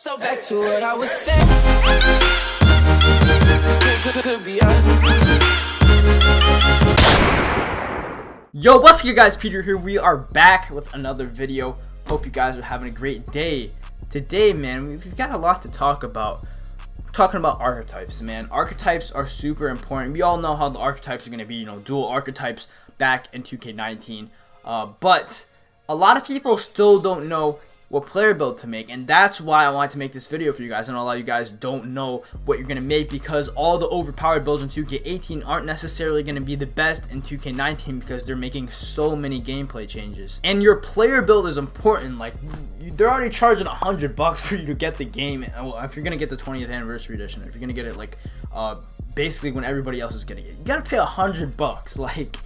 So back to what I was saying. Could be us. Yo, what's good guys, Peter here. We are back with another video. Hope you guys are having a great day. Today, man, we've got a lot to talk about. We're talking about archetypes, man. Archetypes are super important. We all know how the archetypes are going to be, dual archetypes back in 2K19. But a lot of people still don't know what player build to make, and that's why I wanted to make this video for you guys. I know a lot of you guys don't know what you're gonna make because all the overpowered builds in 2K18 aren't necessarily gonna be the best in 2K19 because they're making so many gameplay changes. And your player build is important. Like, they're already charging $100 for you to get the game. Well, if you're gonna get the 20th anniversary edition, if you're gonna get it like basically when everybody else is getting it, you gotta pay $100. Like,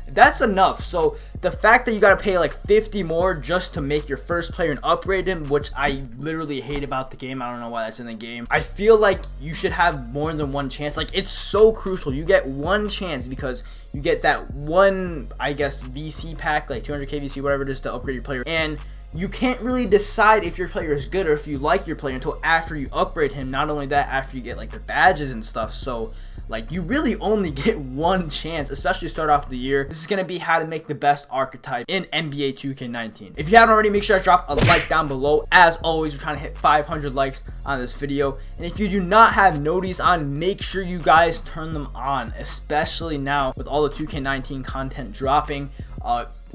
that's enough. So the fact that you gotta pay like 50 more just to make your first player and upgrade him, which I literally hate about the game, I don't know why that's in the game. I feel like you should have more than one chance. Like, it's so crucial. You get one chance because you get that one, I guess, VC pack, like 200k VC, whatever it is, to upgrade your player. And you can't really decide if your player is good or if you like your player until after you upgrade him. Not only that, after you get like the badges and stuff. So like, you really only get one chance, especially to start off the year. This is going to be how to make the best archetype in NBA 2K19. If you haven't already, make sure to drop a like down below. As always, we're trying to hit 500 likes on this video. And if you do not have noties on, make sure you guys turn them on, especially now with all the 2K19 content dropping.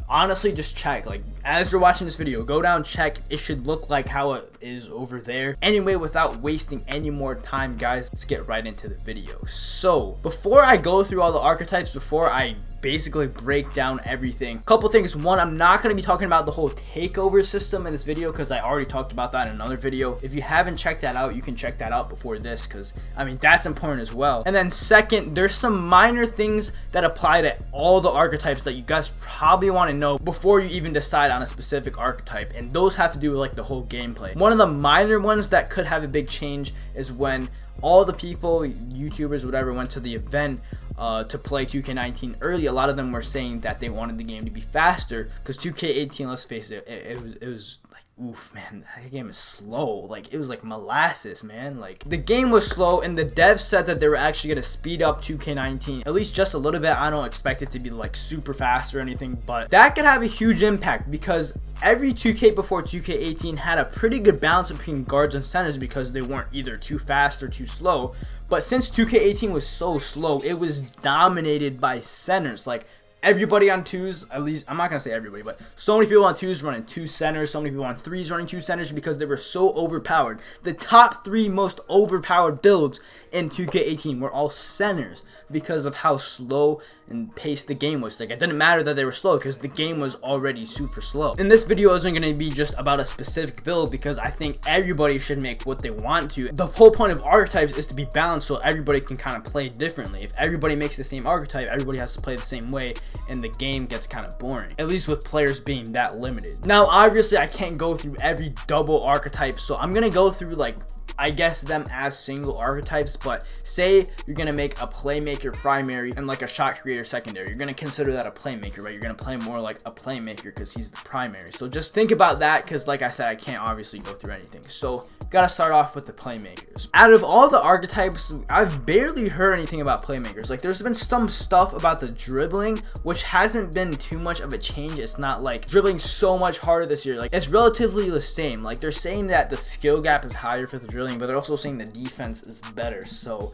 Honestly, just check, like, as you're watching this video, go down, check. It should look like how it is over there. Anyway, without wasting any more time, guys, let's get right into the video. So before I go through all the archetypes, before I basically break down everything, couple things. One, I'm not going to be talking about the whole takeover system in this video because I already talked about that in another video. If you haven't checked that out, you can check that out before this because, I mean, that's important as well. And then second, there's some minor things that apply to all the archetypes that you guys probably want to know before you even decide on a specific archetype, and those have to do with like the whole gameplay. One of the minor ones that could have a big change is when all the people, YouTubers, whatever, went to the event to play 2K19 early. A lot of them were saying that they wanted the game to be faster because 2K18, let's face it, it was like, oof, man, that game is slow. Like, it was like molasses, man. Like, the game was slow, and the devs said that they were actually going to speed up 2K19 at least just a little bit. I don't expect it to be like super fast or anything, but that could have a huge impact because every 2K before 2K18 had a pretty good balance between guards and centers because they weren't either too fast or too slow. But since 2K18 was so slow, it was dominated by centers. Like, everybody on twos, at least, I'm not going to say everybody, but so many people on twos running two centers, so many people on threes running two centers because they were so overpowered. The top three most overpowered builds in 2K18 were all centers because of how slow and paced the game was. Like, it didn't matter that they were slow because the game was already super slow. And this video isn't going to be just about a specific build because I think everybody should make what they want to. The whole point of archetypes is to be balanced so everybody can kind of play differently. If everybody makes the same archetype, everybody has to play the same way, and the game gets kind of boring, at least with players being that limited. Now, obviously, I can't go through every double archetype, so I'm going to go through, like, I guess them as single archetypes. But say you're gonna make a playmaker primary and like a shot creator secondary, you're gonna consider that a playmaker, right? You're gonna play more like a playmaker because he's the primary. So just think about that because, like I said, I can't obviously go through anything, so gotta start off with the playmakers. Out of all the archetypes, I've barely heard anything about playmakers. Like, there's been some stuff about the dribbling, which hasn't been too much of a change. It's not like dribbling so much harder this year. Like, it's relatively the same. Like, they're saying that the skill gap is higher for the dribbling, but they're also saying the defense is better. So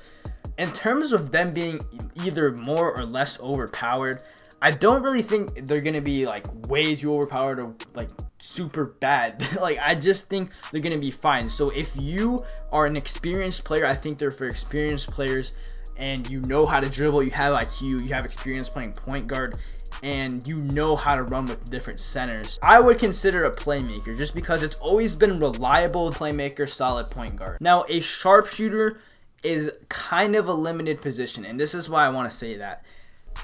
in terms of them being either more or less overpowered, I don't really think they're gonna be like way too overpowered or like super bad. Like, I just think they're gonna be fine. So if you are an experienced player, I think they're for experienced players, and you know how to dribble, you have IQ, you have experience playing point guard, and you know how to run with different centers, I would consider a playmaker just because it's always been reliable playmaker, solid point guard. Now, a sharpshooter is kind of a limited position, and this is why I want to say that.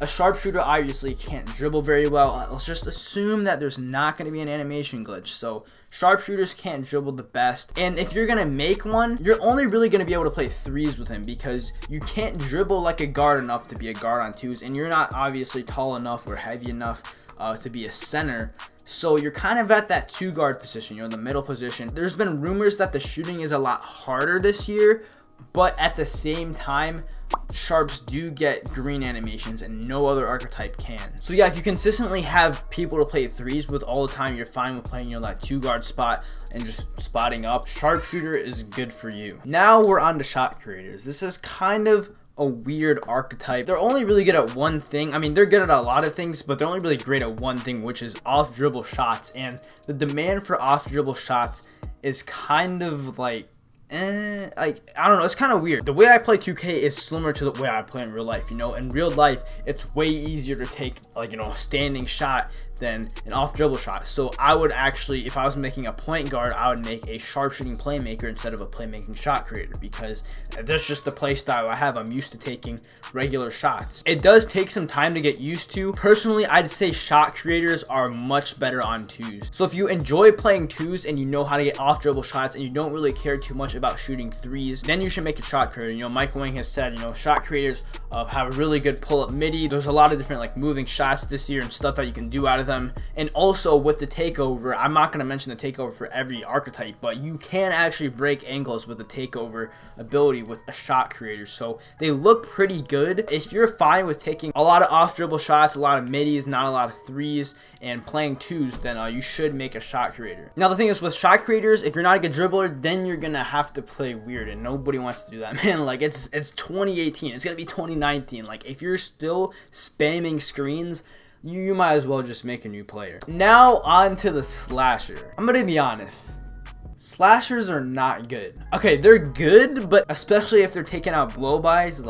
A sharpshooter obviously can't dribble very well. Let's just assume that there's not going to be an animation glitch. So sharpshooters can't dribble the best. And if you're going to make one, you're only really going to be able to play threes with him because you can't dribble like a guard enough to be a guard on twos. And you're not obviously tall enough or heavy enough to be a center. So you're kind of at that 2 guard position, the middle position. There's been rumors that the shooting is a lot harder this year, but at the same time, sharps do get green animations and no other archetype can. So yeah, if you consistently have people to play threes with all the time, you're fine with playing that 2 guard spot and just spotting up. Sharpshooter is good for you. Now we're on to shot creators. This is kind of a weird archetype. They're only really good at one thing. I mean, they're good at a lot of things, but they're only really great at one thing, which is off dribble shots. And the demand for off dribble shots is kind of like, I don't know, it's kind of weird. The way I play 2K is similar to the way I play in real life. In real life, it's way easier to take a standing shot than an off dribble shot. So I would actually, if I was making a point guard, I would make a sharpshooting playmaker instead of a playmaking shot creator, because that's just the play style I have. I'm used to taking regular shots. It does take some time to get used to. Personally, I'd say shot creators are much better on 2s. So if you enjoy playing 2s and you know how to get off dribble shots and you don't really care too much about shooting 3s, then you should make a shot creator. Mike Wang has said, shot creators have a really good pull-up midi. There's a lot of different moving shots this year and stuff that you can do out of them. And also with the takeover, I'm not going to mention the takeover for every archetype, but you can actually break angles with the takeover ability with a shot creator. So they look pretty good. If you're fine with taking a lot of off dribble shots, a lot of midis, not a lot of 3s, and playing 2s, then you should make a shot creator. Now the thing is, with shot creators, if you're not a good dribbler, then you're gonna have to play weird, and nobody wants to do that, man. It's 2018, it's gonna be 2019. If you're still spamming screens, you might as well just make a new player. Now on to the slasher. I'm gonna be honest, slashers are not good. Okay, they're good, but especially if they're taking out blow-bys,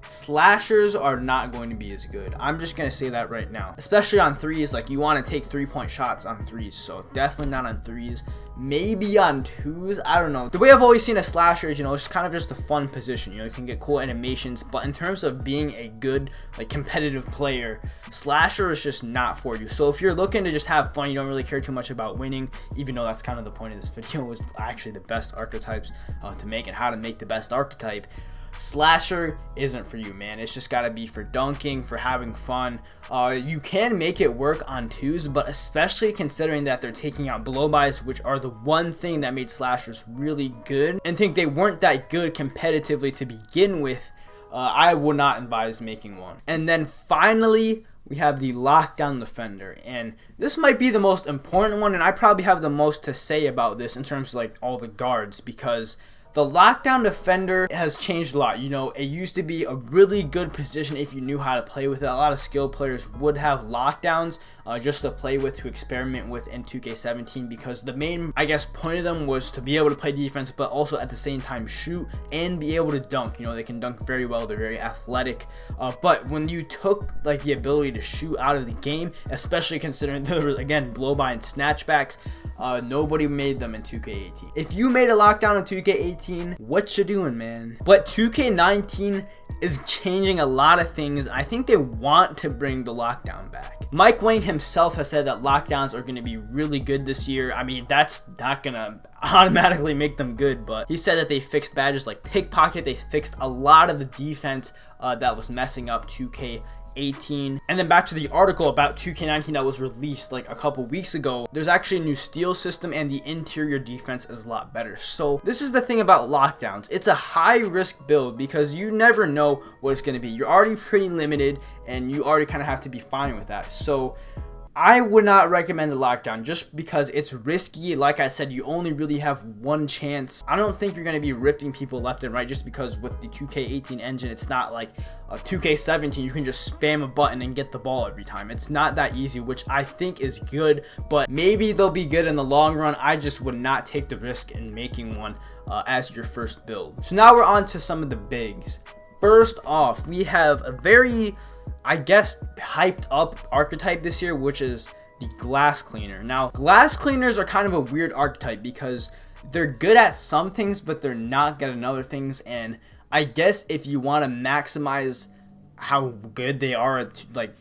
slashers are not going to be as good. I'm just gonna say that right now. Especially on 3s, you want to take 3-point shots on 3s, so definitely not on 3s. Maybe on 2s, I don't know. The way I've always seen a slasher is, it's kind of just a fun position. You can get cool animations, but in terms of being a good, competitive player, slasher is just not for you. So if you're looking to just have fun, you don't really care too much about winning, even though that's kind of the point of this video, was actually the best archetypes to make and how to make the best archetype. Slasher isn't for you, man. It's just gotta be for dunking, for having fun. You can make it work on 2s, but especially considering that they're taking out blow-bys, which are the one thing that made slashers really good, and think they weren't that good competitively to begin with, I would not advise making one. And then finally, we have the lockdown defender, and this might be the most important one, and I probably have the most to say about this in terms of all the guards, because the lockdown defender has changed a lot. It used to be a really good position if you knew how to play with it. A lot of skilled players would have lockdowns just to play with, to experiment with in 2K17, because the main, point of them was to be able to play defense, but also at the same time shoot and be able to dunk. They can dunk very well. They're very athletic. But when you took the ability to shoot out of the game, especially considering there was, again, blow-by and snatchbacks, nobody made them in 2K18. If you made a lockdown in 2K18, what you doing, man? But 2K19 is changing a lot of things. I think they want to bring the lockdown back. Mike Wang himself has said that lockdowns are going to be really good this year. I mean, that's not going to automatically make them good, but he said that they fixed badges like pickpocket. They fixed a lot of the defense that was messing up 2K18. And then back to the article about 2K19 that was released a couple weeks ago, there's actually a new steal system and the interior defense is a lot better. So this is the thing about lockdowns. It's a high risk build because you never know what it's going to be. You're already pretty limited and you already kind of have to be fine with that. So I would not recommend a lockdown just because it's risky. Like I said, you only really have one chance. I don't think you're going to be ripping people left and right just because with the 2K18 engine, it's not like a 2K17. You can just spam a button and get the ball every time. It's not that easy, which I think is good, but maybe they'll be good in the long run. I just would not take the risk in making one as your first build. So now we're on to some of the bigs. First off, we have a very, hyped up archetype this year, which is the glass cleaner. Now, glass cleaners are kind of a weird archetype because they're good at some things, but they're not good at other things. And I guess if you want to maximize how good they are at at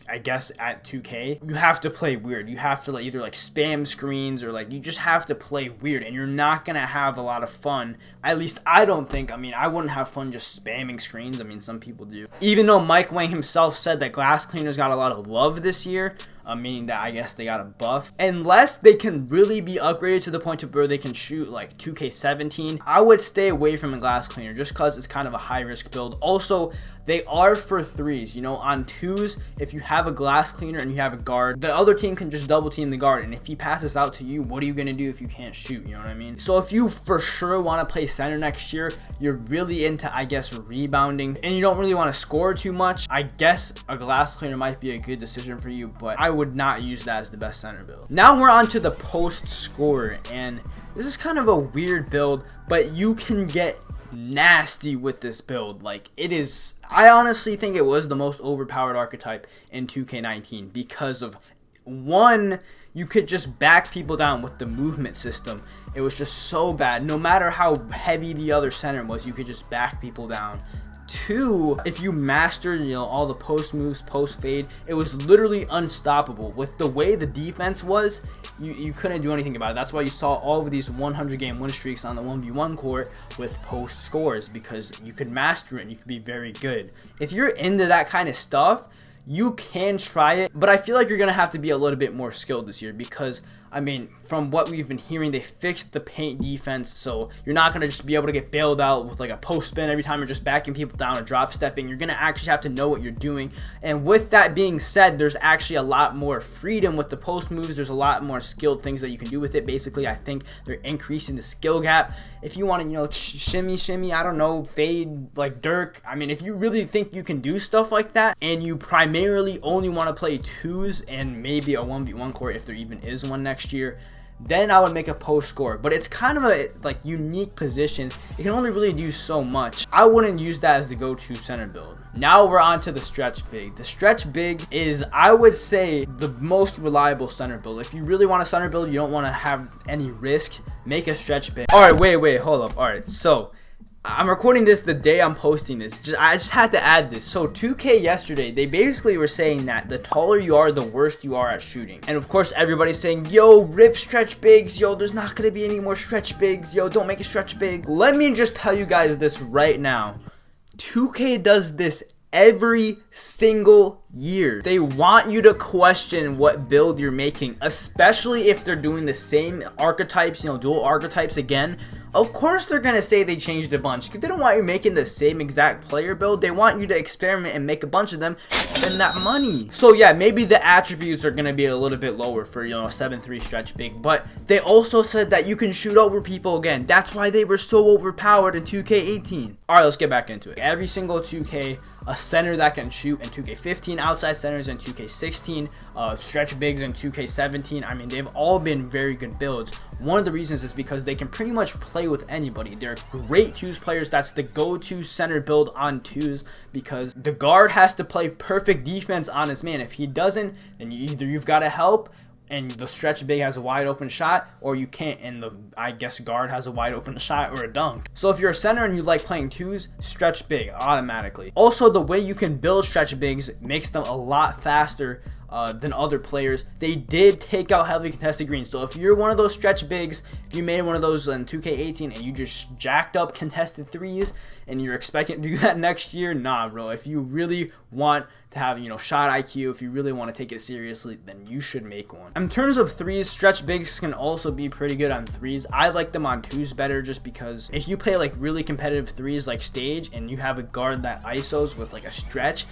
2K, you have to play weird. You have to either spam screens or you just have to play weird, and you're not gonna have a lot of fun. At least I don't think. I wouldn't have fun just spamming screens. Some people do. Even though Mike Wang himself said that glass cleaners got a lot of love this year, meaning that I guess they got a buff. Unless they can really be upgraded to the point of where they can shoot like 2K17, I would stay away from a glass cleaner just because it's kind of a high risk build. Also, they are for threes. You know, on twos, if you have a glass cleaner and you have a guard, the other team can just double team the guard, and if he passes out to you, what are you gonna do if you can't shoot? You know what I mean? So if you for sure want to play center next year, you're really into, I guess, rebounding, and you don't really want to score too much, I guess a glass cleaner might be a good decision for you, but I would not use that as the best center build. Now we're on to the post scorer, and this is kind of a weird build, but you can get nasty with this build. Like, it is, I honestly think it was the most overpowered archetype in 2K19 because of, one, you could just back people down with the movement system. It was just so bad. No matter how heavy the other center was, you could just back people down. Two, if you mastered, you know, all the post moves, post fade, it was literally unstoppable. With the way the defense was, you couldn't do anything about it. That's why you saw all of these 100 game win streaks on the 1v1 court with post scores, because you could master it and you could be very good. If you're into that kind of stuff, you can try it, but I feel like you're gonna have to be a little bit more skilled this year because, I mean, from what we've been hearing, they fixed the paint defense, so you're not going to just be able to get bailed out with like a post spin every time you're just backing people down or drop stepping. You're going to actually have to know what you're doing. And with that being said, there's actually a lot more freedom with the post moves. There's a lot more skilled things that you can do with it. Basically, I think they're increasing the skill gap. If you want to, you know, shimmy, I don't know, fade like Dirk. I mean, if you really think you can do stuff like that and you primarily only want to play twos and maybe a 1v1 court if there even is one next year, then I would make a post score. But it's kind of a like unique position. You can only really do so much. I wouldn't use that as the go-to center build. Now we're on to the stretch big. The stretch big is, I would say, the most reliable center build. If you really want a center build, you don't want to have any risk, make a stretch big. All right, wait, hold up. All right, so I'm recording this the day I'm posting this. I just had to add this. So 2K yesterday, they basically were saying that the taller you are, the worse you are at shooting. And of course, everybody's saying, yo, rip stretch bigs. Yo, there's not going to be any more stretch bigs. Yo, don't make a stretch big. Let me just tell you guys this right now. 2K does this every single year. They want you to question what build you're making, especially if they're doing the same archetypes, you know, dual archetypes again. Of course they're gonna say they changed a bunch, because they don't want you making the same exact player build. They want you to experiment and make a bunch of them and spend that money. So yeah, maybe the attributes are gonna be a little bit lower for, you know, 7-3 stretch big, but they also said that you can shoot over people again. That's why they were so overpowered in 2K18. Alright, let's get back into it. Every single 2K, a center that can shoot in 2K15, outside centers in 2K16, stretch bigs in 2K17. I mean, they've all been very good builds. One of the reasons is because they can pretty much play with anybody. They're great twos players. That's the go-to center build on twos, because the guard has to play perfect defense on his man. If he doesn't, then either you've got to help and the stretch big has a wide open shot, or you can't and the, I guess, guard has a wide open shot or a dunk. So if you're a center and you like playing twos, stretch big automatically. Also, the way you can build stretch bigs makes them a lot faster than other players. They did take out heavily contested greens. So if you're one of those stretch bigs, if you made one of those in 2K18 and you just jacked up contested threes and you're expecting to do that next year, nah, bro. If you really want to have, you know, shot IQ, if you really want to take it seriously, then you should make one. In terms of threes, stretch bigs can also be pretty good on threes. I like them on twos better, just because if you play like really competitive threes like stage and you have a guard that ISOs with like a stretch,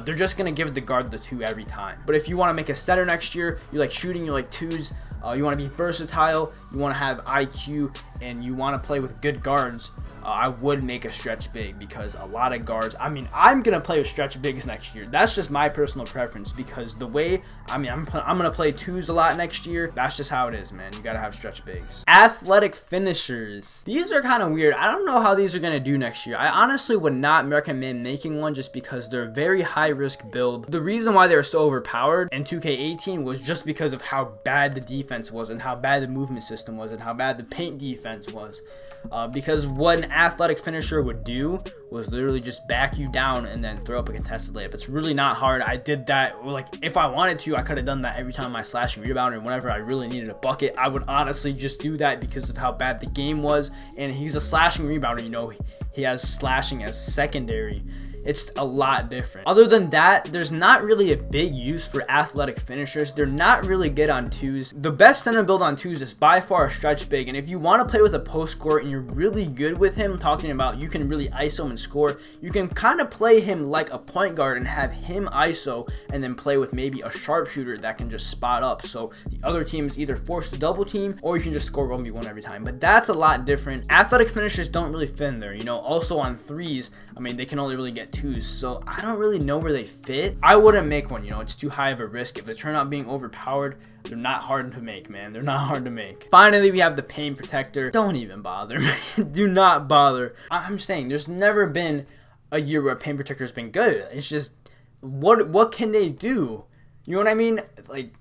they're just gonna give the guard the two every time. But if you want to make a center next year, you like shooting, you like twos, you want to be versatile, you want to have IQ, and you want to play with good guards, I would make a stretch big, because a lot of guards, I mean, I'm going to play with stretch bigs next year. That's just my personal preference, because the way, I mean, I'm going to play twos a lot next year. That's just how it is, man. You got to have stretch bigs. Athletic finishers. These are kind of weird. I don't know how these are going to do next year. I honestly would not recommend making one, just because they're a very high risk build. The reason why they were so overpowered in 2K18 was just because of how bad the defense was, and how bad the movement system was, and how bad the paint defense was. Because what an athletic finisher would do was literally just back you down and then throw up a contested layup. It's really not hard. I did that, like, if I wanted to, I could have done that every time I slashing rebound, or whenever I really needed a bucket. I would honestly just do that because of how bad the game was. And he's a slashing rebounder, you know, he has slashing as secondary. it's a lot different. Other than that, there's not really a big use for athletic finishers. They're not really good on twos. The best center build on twos is by far a stretch big, and if you want to play with a post scorer and you're really good with him, talking about you can really ISO and score, you can kind of play him like a point guard and have him ISO and then play with maybe a sharpshooter that can just spot up, so the other team is either forced to double team or you can just score 1v1 every time. But that's a lot different. Athletic finishers don't really fit in there, you know. Also on threes, I mean, they can only really get twos, so I don't really know where they fit. I wouldn't make one, you know. It's too high of a risk. If they turn out being overpowered, they're not hard to make, man. They're not hard to make. Finally, we have the paint protector. Don't even bother, man. Do not bother. I'm saying there's never been a year where a paint protector has been good. It's just, what can they do? You know what I mean? Like,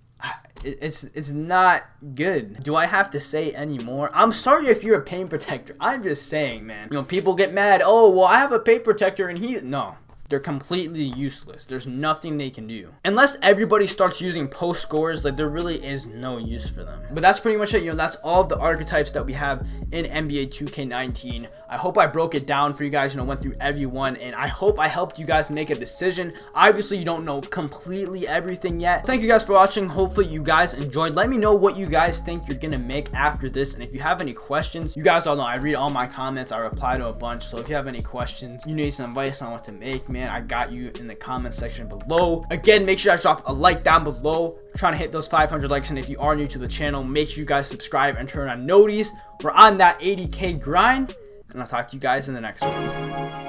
it's not good. Do I have to say any more? I'm sorry if you're a paint protector. I'm just saying, man. You know, people get mad. Oh, well, I have a paint protector and no. They're completely useless. There's nothing they can do. Unless everybody starts using post scores, like, there really is no use for them. But that's pretty much it. You know, that's all of the archetypes that we have in NBA 2K19. I hope I broke it down for you guys, you know, went through every one, and I hope I helped you guys make a decision. Obviously, you don't know completely everything yet. Thank you guys for watching. Hopefully, you guys enjoyed. Let me know what you guys think you're gonna make after this, and if you have any questions, you guys all know I read all my comments. I reply to a bunch, so if you have any questions, you need some advice on what to make, man, I got you in the comment section below. Again, make sure you guys drop a like down below. We're trying to hit those 500 likes, and if you are new to the channel, make sure you guys subscribe and turn on noties. We're on that 80K grind, and I'll talk to you guys in the next one.